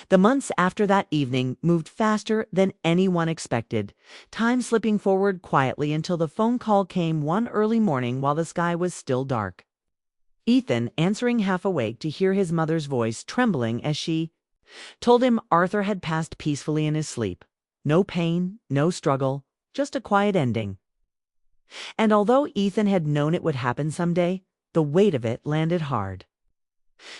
The months after that evening moved faster than anyone expected, time slipping forward quietly until the phone call came one early morning while the sky was still dark. Ethan, answering half awake to hear his mother's voice trembling as she told him Arthur had passed peacefully in his sleep. No pain, no struggle, just a quiet ending. And although Ethan had known it would happen someday, the weight of it landed hard,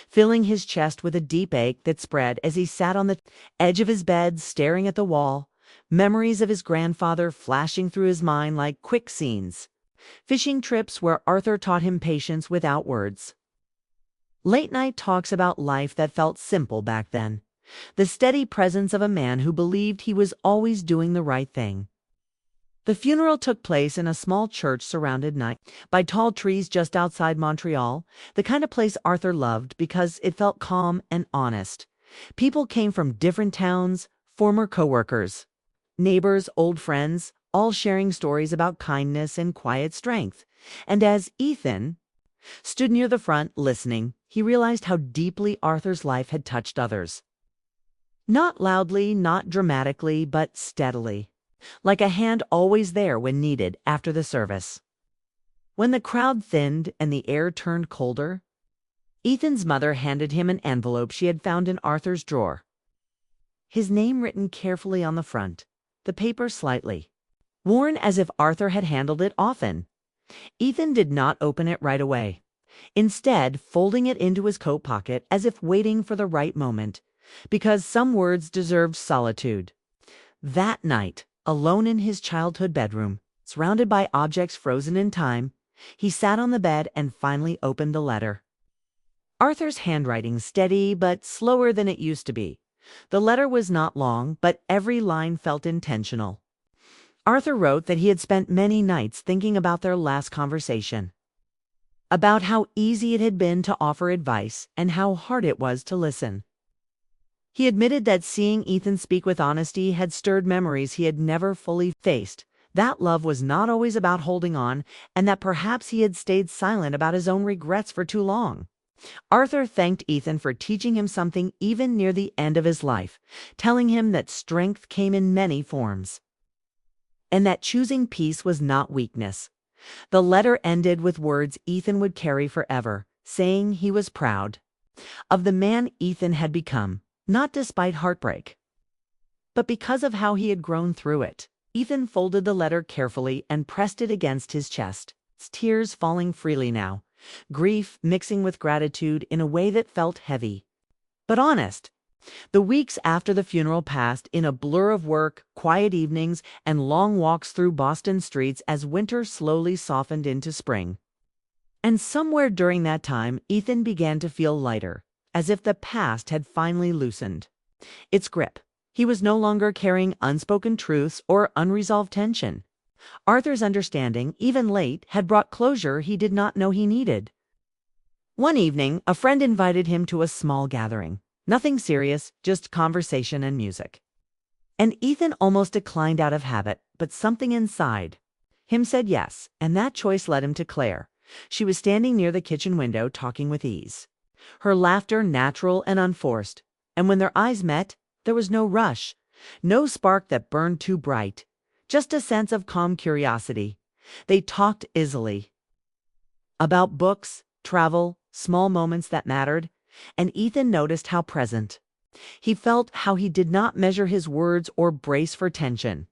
filling his chest with a deep ache that spread as he sat on the edge of his bed staring at the wall, memories of his grandfather flashing through his mind like quick scenes. Fishing trips where Arthur taught him patience without words. Late-night talks about life that felt simple back then. The steady presence of a man who believed he was always doing the right thing. The funeral took place in a small church surrounded by tall trees just outside Montreal, the kind of place Arthur loved because it felt calm and honest. People came from different towns, former coworkers, neighbors, old friends, all sharing stories about kindness and quiet strength. And as Ethan stood near the front listening, he realized how deeply Arthur's life had touched others. Not loudly, not dramatically, but steadily, like a hand always there when needed after the service. When the crowd thinned and the air turned colder, Ethan's mother handed him an envelope she had found in Arthur's drawer. His name written carefully on the front, the paper slightly worn as if Arthur had handled it often. Ethan did not open it right away, instead folding it into his coat pocket as if waiting for the right moment, because some words deserved solitude. That night, alone in his childhood bedroom, surrounded by objects frozen in time, he sat on the bed and finally opened the letter. Arthur's handwriting steady but slower than it used to be. The letter was not long, but every line felt intentional. Arthur wrote that he had spent many nights thinking about their last conversation, about how easy it had been to offer advice and how hard it was to listen. He admitted that seeing Ethan speak with honesty had stirred memories he had never fully faced, that love was not always about holding on, and that perhaps he had stayed silent about his own regrets for too long. Arthur thanked Ethan for teaching him something even near the end of his life, telling him that strength came in many forms, and that choosing peace was not weakness. The letter ended with words Ethan would carry forever, saying he was proud of the man Ethan had become, not despite heartbreak, but because of how he had grown through it. Ethan folded the letter carefully and pressed it against his chest, tears falling freely now, grief mixing with gratitude in a way that felt heavy, but honest. The weeks after the funeral passed in a blur of work, quiet evenings, and long walks through Boston streets as winter slowly softened into spring. And somewhere during that time, Ethan began to feel lighter, as if the past had finally loosened its grip. He was no longer carrying unspoken truths or unresolved tension. Arthur's understanding, even late, had brought closure he did not know he needed. One evening, a friend invited him to a small gathering. Nothing serious, just conversation and music. And Ethan almost declined out of habit, but something inside him said yes, and that choice led him to Claire. She was standing near the kitchen window talking with ease, her laughter natural and unforced, and when their eyes met, there was no rush, no spark that burned too bright, just a sense of calm curiosity. They talked easily about books, travel, small moments that mattered, and Ethan noticed how present he felt, how he did not measure his words or brace for tension.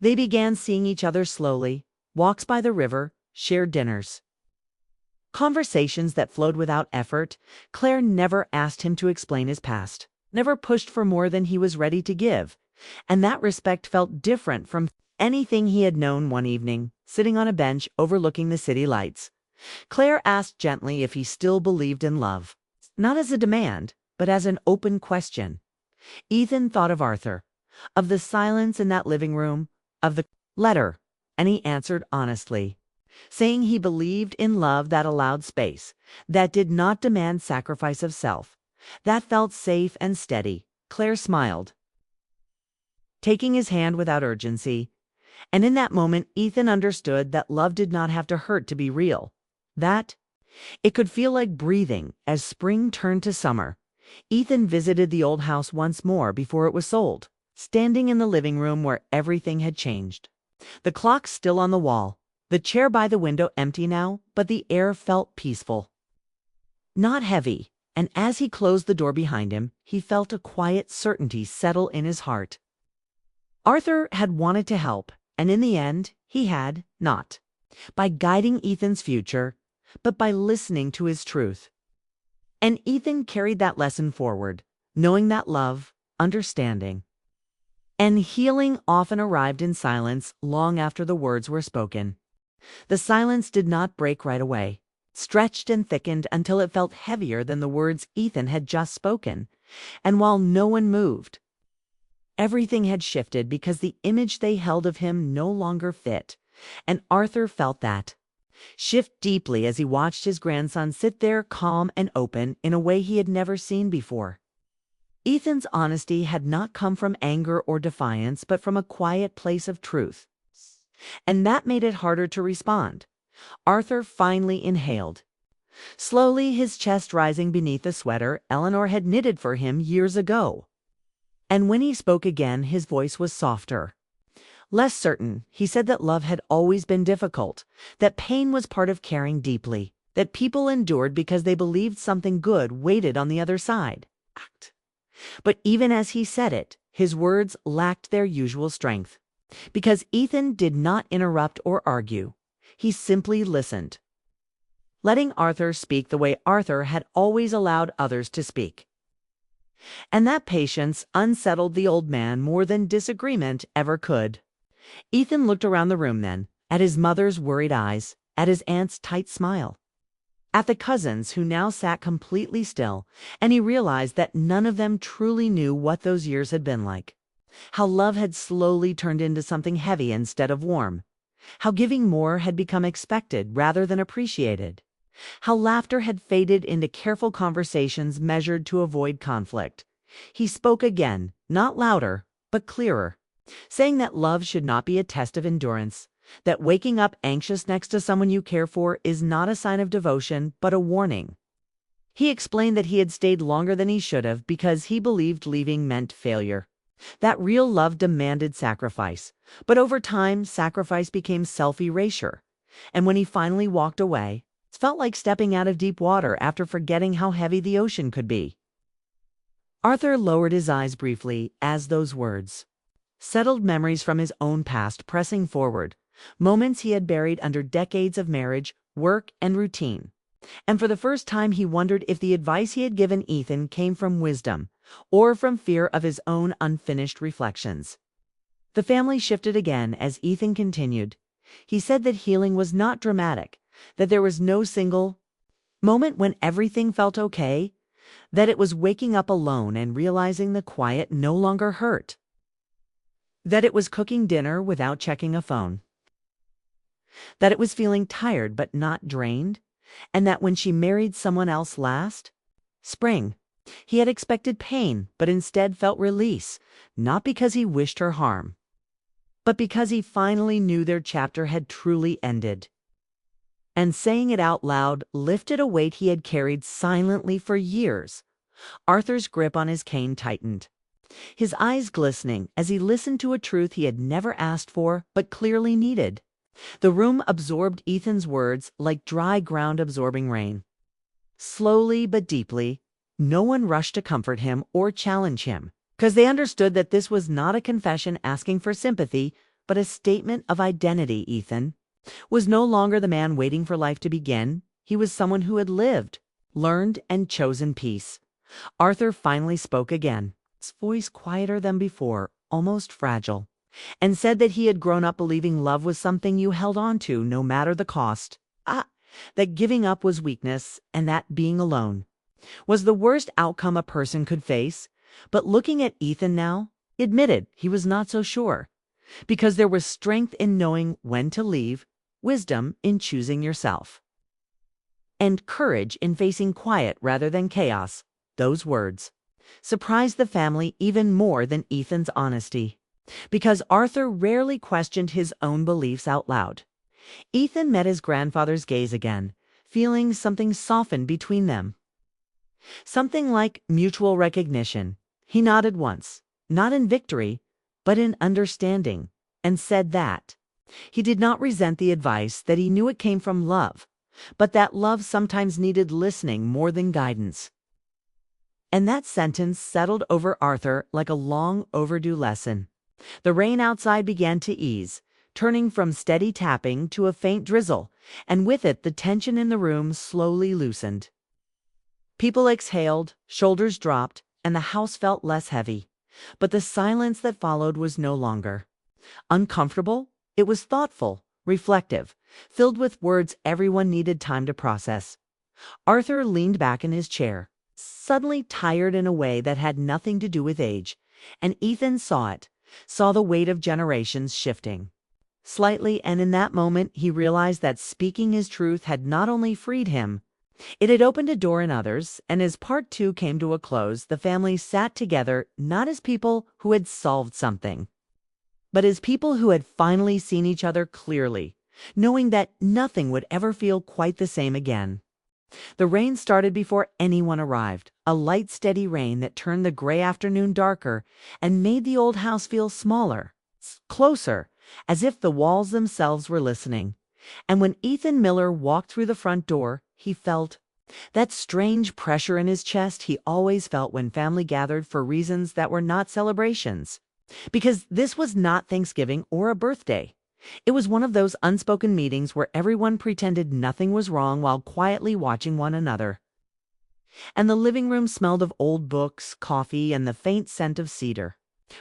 They began seeing each other slowly, walks by the river, shared dinners, conversations that flowed without effort. Claire never asked him to explain his past, never pushed for more than he was ready to give, and that respect felt different from anything he had known. One evening, sitting on a bench overlooking the city lights, Claire asked gently if he still believed in love. Not as a demand, but as an open question. Ethan thought of Arthur, of the silence in that living room, of the letter, and he answered honestly, saying he believed in love that allowed space, that did not demand sacrifice of self, that felt safe and steady. Claire smiled, taking his hand without urgency, and in that moment Ethan understood that love did not have to hurt to be real, that it could feel like breathing as spring turned to summer. Ethan visited the old house once more before it was sold, standing in the living room where everything had changed. The clock still on the wall, the chair by the window empty now, but the air felt peaceful, not heavy, and as he closed the door behind him, he felt a quiet certainty settle in his heart. Arthur had wanted to help, and in the end, he had not, by guiding Ethan's future, but by listening to his truth. And Ethan carried that lesson forward, knowing that love, understanding, and healing often arrived in silence long after the words were spoken. The silence did not break right away, stretched and thickened until it felt heavier than the words Ethan had just spoken. And while no one moved, everything had shifted because the image they held of him no longer fit. And Arthur felt that shift deeply as he watched his grandson sit there calm and open in a way he had never seen before. Ethan's honesty had not come from anger or defiance, but from a quiet place of truth. And that made it harder to respond. Arthur finally inhaled, slowly, his chest rising beneath the sweater Eleanor had knitted for him years ago. And when he spoke again, his voice was softer, less certain. He said that love had always been difficult, that pain was part of caring deeply, that people endured because they believed something good waited on the other side. But even as he said it, his words lacked their usual strength. Because Ethan did not interrupt or argue. He simply listened, letting Arthur speak the way Arthur had always allowed others to speak. And that patience unsettled the old man more than disagreement ever could. Ethan looked around the room then, at his mother's worried eyes, at his aunt's tight smile, at the cousins who now sat completely still, and he realized that none of them truly knew what those years had been like. How love had slowly turned into something heavy instead of warm. How giving more had become expected rather than appreciated. How laughter had faded into careful conversations measured to avoid conflict. He spoke again, not louder, but clearer, saying that love should not be a test of endurance, that waking up anxious next to someone you care for is not a sign of devotion, but a warning. He explained that he had stayed longer than he should have because he believed leaving meant failure. That real love demanded sacrifice, but over time, sacrifice became self-erasure. And when he finally walked away, it felt like stepping out of deep water after forgetting how heavy the ocean could be. Arthur lowered his eyes briefly as those words settled, memories from his own past pressing forward, moments he had buried under decades of marriage, work, and routine. And for the first time, he wondered if the advice he had given Ethan came from wisdom or from fear of his own unfinished reflections. The family shifted again as Ethan continued. He said that healing was not dramatic, that there was no single moment when everything felt okay, that it was waking up alone and realizing the quiet no longer hurt, that it was cooking dinner without checking a phone, that it was feeling tired but not drained, and that when she married someone else last spring, he had expected pain, but instead felt release, not because he wished her harm, but because he finally knew their chapter had truly ended. And saying it out loud lifted a weight he had carried silently for years. Arthur's grip on his cane tightened, his eyes glistening as he listened to a truth he had never asked for but clearly needed. The room absorbed Ethan's words like dry ground absorbing rain. Slowly but deeply, no one rushed to comfort him or challenge him, because they understood that this was not a confession asking for sympathy, but a statement of identity. Ethan was no longer the man waiting for life to begin. He was someone who had lived, learned, and chosen peace. Arthur finally spoke again, his voice quieter than before, almost fragile, and said that he had grown up believing love was something you held on to no matter the cost. That giving up was weakness, and that being alone was the worst outcome a person could face. But looking at Ethan now, he admitted he was not so sure, because there was strength in knowing when to leave, wisdom in choosing yourself, and courage in facing quiet rather than chaos. Those words surprised the family even more than Ethan's honesty, because Arthur rarely questioned his own beliefs out loud. Ethan met his grandfather's gaze again, feeling something soften between them. Something like mutual recognition. He nodded once, not in victory, but in understanding, and said that he did not resent the advice, that he knew it came from love, but that love sometimes needed listening more than guidance. And that sentence settled over Arthur like a long overdue lesson. The rain outside began to ease, turning from steady tapping to a faint drizzle, and with it the tension in the room slowly loosened. People exhaled, shoulders dropped, and the house felt less heavy. But the silence that followed was no longer uncomfortable. It was thoughtful, reflective, filled with words everyone needed time to process. Arthur leaned back in his chair, suddenly tired in a way that had nothing to do with age, and Ethan saw it, saw the weight of generations shifting slightly, and in that moment he realized that speaking his truth had not only freed him, it had opened a door in others. And as part two came to a close, the family sat together not as people who had solved something, but as people who had finally seen each other clearly, knowing that nothing would ever feel quite the same again. The rain started before anyone arrived, a light, steady rain that turned the gray afternoon darker and made the old house feel smaller, closer, as if the walls themselves were listening. And when Ethan Miller walked through the front door, he felt that strange pressure in his chest he always felt when family gathered for reasons that were not celebrations. Because this was not Thanksgiving or a birthday. It was one of those unspoken meetings where everyone pretended nothing was wrong while quietly watching one another. And the living room smelled of old books, coffee, and the faint scent of cedar.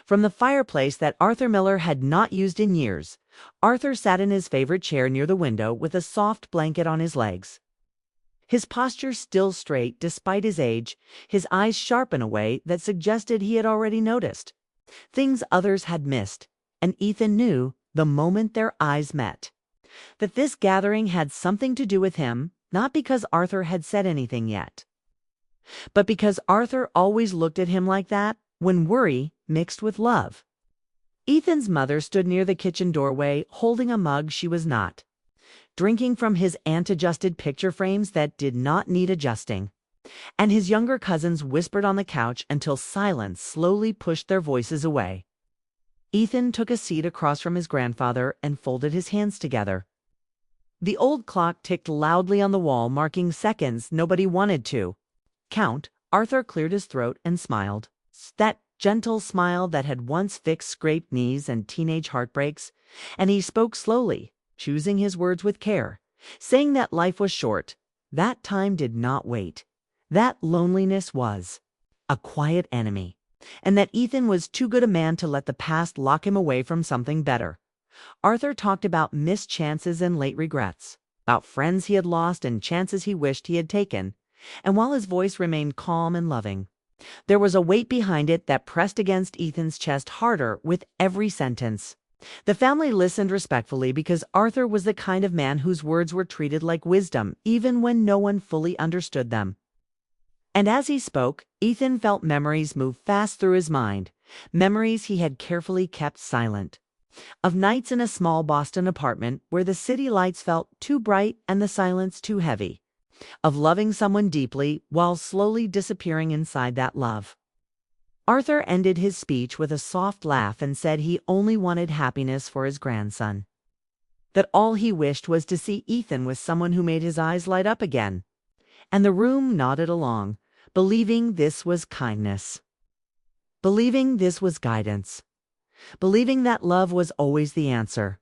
From the fireplace that Arthur Miller had not used in years, Arthur sat in his favorite chair near the window with a soft blanket on his legs. His posture still straight despite his age, his eyes sharp in a way that suggested he had already noticed things others had missed, and Ethan knew, the moment their eyes met, that this gathering had something to do with him, not because Arthur had said anything yet, but because Arthur always looked at him like that when worry mixed with love. Ethan's mother stood near the kitchen doorway, holding a mug she was not drinking from his aunt-adjusted picture frames that did not need adjusting, and his younger cousins whispered on the couch until silence slowly pushed their voices away. Ethan took a seat across from his grandfather and folded his hands together. The old clock ticked loudly on the wall, marking seconds nobody wanted to count. Arthur cleared his throat and smiled. That gentle smile that had once fixed scraped knees and teenage heartbreaks, and he spoke slowly, choosing his words with care, saying that life was short, that time did not wait, that loneliness was a quiet enemy, and that Ethan was too good a man to let the past lock him away from something better. Arthur talked about missed chances and late regrets, about friends he had lost and chances he wished he had taken, and while his voice remained calm and loving, there was a weight behind it that pressed against Ethan's chest harder with every sentence. The family listened respectfully because Arthur was the kind of man whose words were treated like wisdom, even when no one fully understood them. And as he spoke, Ethan felt memories move fast through his mind, memories he had carefully kept silent, of nights in a small Boston apartment where the city lights felt too bright and the silence too heavy, of loving someone deeply while slowly disappearing inside that love. Arthur ended his speech with a soft laugh and said he only wanted happiness for his grandson, that all he wished was to see Ethan with someone who made his eyes light up again. And the room nodded along, believing this was kindness, believing this was guidance, believing that love was always the answer.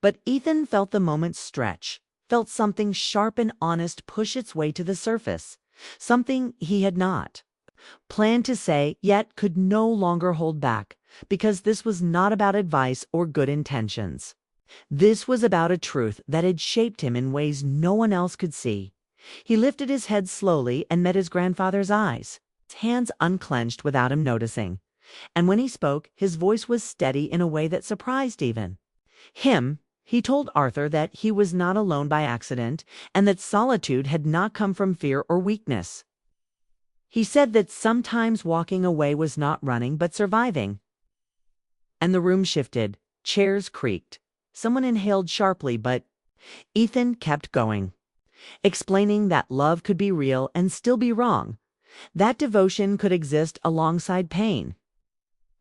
But Ethan felt the moment stretch, felt something sharp and honest push its way to the surface, something he had not planned to say, yet could no longer hold back, because this was not about advice or good intentions. This was about a truth that had shaped him in ways no one else could see. He lifted his head slowly and met his grandfather's eyes, his hands unclenched without him noticing. And when he spoke, his voice was steady in a way that surprised even him. He told Arthur that he was not alone by accident, and that solitude had not come from fear or weakness. He said that sometimes walking away was not running but surviving. And the room shifted, chairs creaked, someone inhaled sharply, but Ethan kept going. explaining that love could be real and still be wrong, that devotion could exist alongside pain.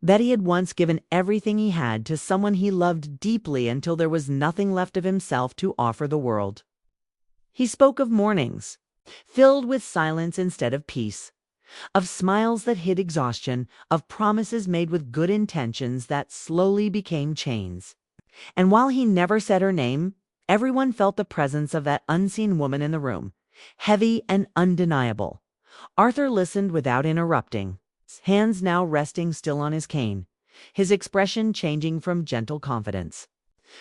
Betty had once given everything he had to someone he loved deeply until there was nothing left of himself to offer the world. He spoke of mornings, filled with silence instead of peace, of smiles that hid exhaustion, of promises made with good intentions that slowly became chains. And while he never said her name, everyone felt the presence of that unseen woman in the room, heavy and undeniable. Arthur listened without interrupting, his hands now resting still on his cane, his expression changing from gentle confidence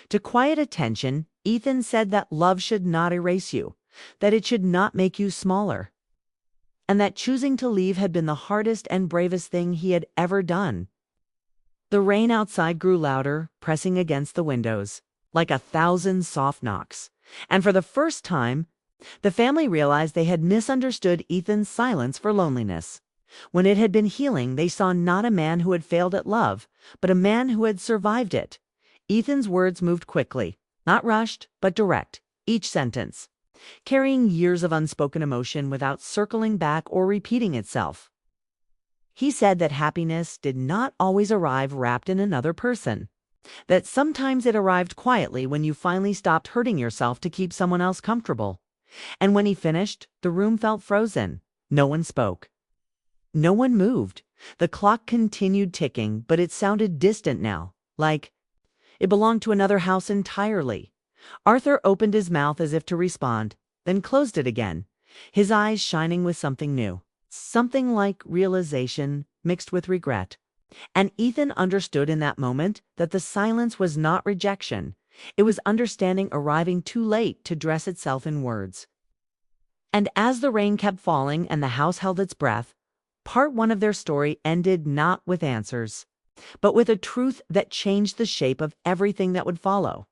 to quiet attention. Ethan said that love should not erase you, that it should not make you smaller, and that choosing to leave had been the hardest and bravest thing he had ever done. The rain outside grew louder, pressing against the windows, like 1,000 soft knocks, and for the first time, the family realized they had misunderstood Ethan's silence for loneliness. When it had been healing, they saw not a man who had failed at love, but a man who had survived it. Ethan's words moved quickly, not rushed, but direct, each sentence carrying years of unspoken emotion without circling back or repeating itself. He said that happiness did not always arrive wrapped in another person, that sometimes it arrived quietly when you finally stopped hurting yourself to keep someone else comfortable. And when he finished, the room felt frozen. No one spoke. No one moved. The clock continued ticking, but it sounded distant now, like it belonged to another house entirely. Arthur opened his mouth as if to respond, then closed it again, his eyes shining with something new, something like realization mixed with regret. And Ethan understood in that moment that the silence was not rejection. It was understanding arriving too late to dress itself in words. And as the rain kept falling and the house held its breath, part one of their story ended not with answers, but with a truth that changed the shape of everything that would follow.